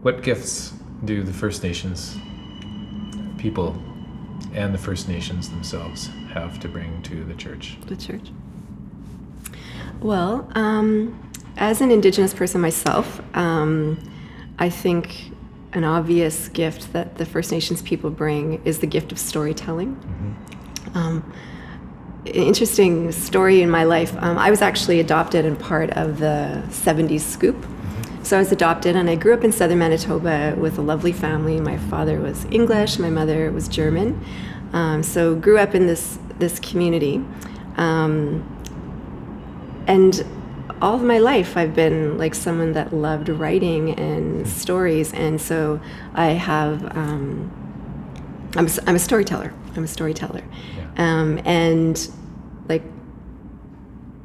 What gifts do the First Nations people and the First Nations themselves have to bring to the church? The church. Well, as an Indigenous person myself, I think an obvious gift that the First Nations people bring is the gift of storytelling. An interesting story in my life. I was actually adopted and part of the 70s scoop. So I was adopted, and I grew up in southern Manitoba with a lovely family. My father was English, my mother was German. So grew up in this community. And all of my life I've been like someone that loved writing and stories, and so I have I'm a storyteller. And like,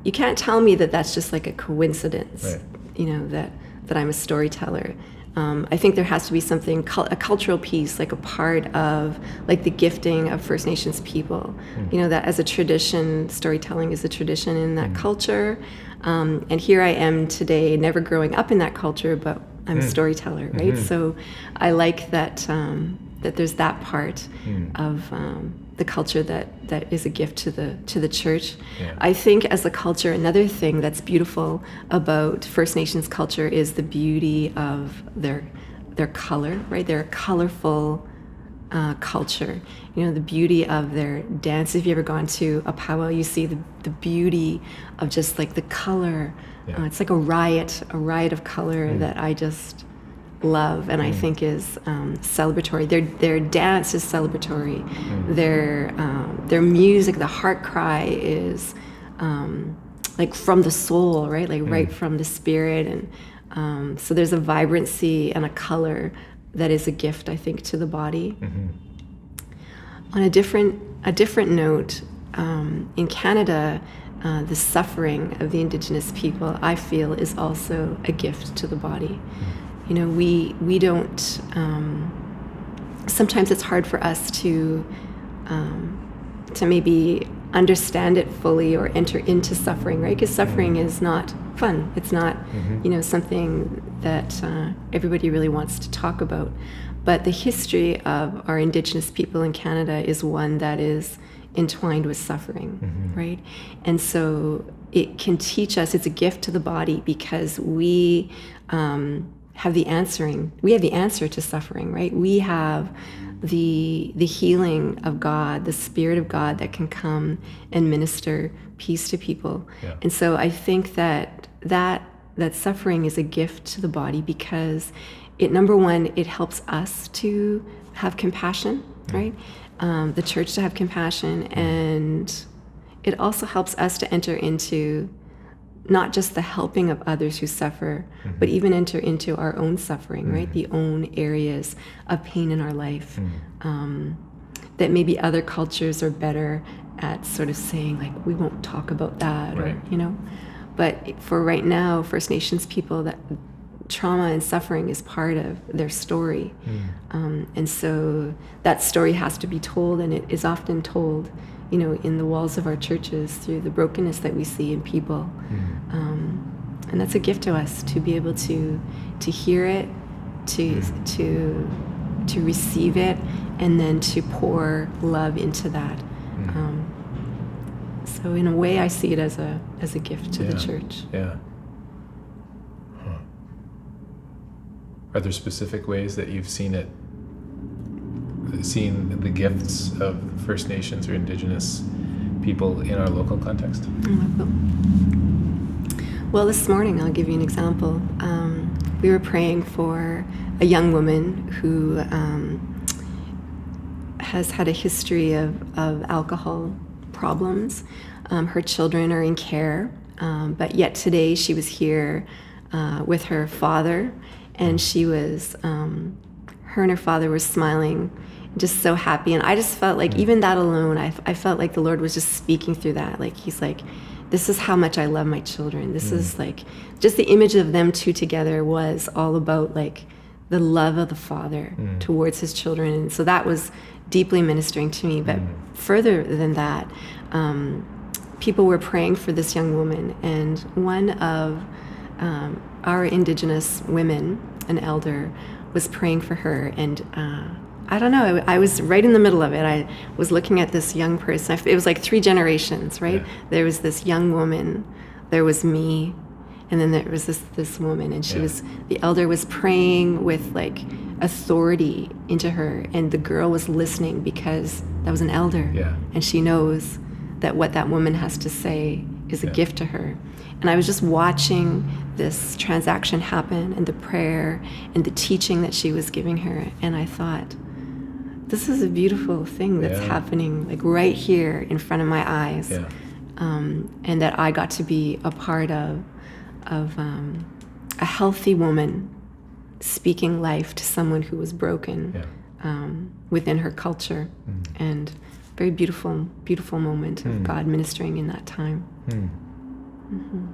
you can't tell me that that's just like a coincidence, right. You know, that I'm a storyteller. I think there has to be something, a cultural piece, like a part of like the gifting of First Nations people. You know, that as a tradition, storytelling is a tradition in that culture. And here I am today, never growing up in that culture, but I'm a storyteller, right? So I like that that there's that part of the culture that is a gift to the church. Yeah. I think as a culture, another thing that's beautiful about First Nations culture is the beauty of their color, right? They're a colorful culture. You know, the beauty of their dance. If you've ever gone to a powwow, you see the beauty of just like the color. Yeah. It's like a riot of color that I just love, and I think is celebratory. Their dance is celebratory. Their music, the heart cry, is like from the soul, right? Like right from the spirit, and so there's a vibrancy and a color that is a gift, I think, to the body. On a different note, in Canada, the suffering of the Indigenous people, I feel, is also a gift to the body. You know, we don't. Sometimes it's hard for us to maybe understand it fully or enter into suffering, right? Because suffering is not fun. It's not, you know, something that everybody really wants to talk about. But the history of our Indigenous people in Canada is one that is entwined with suffering, right? And so it can teach us. It's a gift to the body because we have the answer to suffering, right? We have the healing of God, the Spirit of God that can come and minister peace to people. Yeah. And so I think that suffering is a gift to the body because number one, it helps us to have compassion, right? The church to have compassion, and it also helps us to enter into not just the helping of others who suffer, but even enter into our own suffering, right? The own areas of pain in our life that maybe other cultures are better at sort of saying, like, we won't talk about that, right. Or, you know. But for right now, First Nations people, that trauma and suffering is part of their story. And so that story has to be told, and it is often told, you know, in the walls of our churches through the brokenness that we see in people. And that's a gift to us to be able to hear it, to receive it, and then to pour love into that. So in a way, I see it as a gift to the church. Yeah. Are there specific ways that you've seen the gifts of First Nations or Indigenous people in our local context? Well, this morning, I'll give you an example. We were praying for a young woman who has had a history of alcohol problems. Her children are in care, but yet today she was here with her father, and she was, her and her father were smiling, just so happy. And I just felt like even that alone, I felt like the Lord was just speaking through that. Like, he's like, this is how much I love my children. This is like, just the image of them two together was all about like the love of the father towards his children. And so that was deeply ministering to me. But further than that, people were praying for this young woman, and one of our Indigenous women, an elder, was praying for her, and I don't know, I was right in the middle of it. I was looking at this young person. It was like 3 generations, right? Yeah. There was this young woman, there was me, and then there was this woman, and she was, the elder was praying with like authority into her, and the girl was listening because that was an elder, and she knows that what that woman has to say is a gift to her. And I was just watching this transaction happen, and the prayer and the teaching that she was giving her, and I thought, this is a beautiful thing that's happening like right here in front of my eyes, and that I got to be a part of a healthy woman speaking life to someone who was broken within her culture, and very beautiful moment of God ministering in that time. Mm-hmm.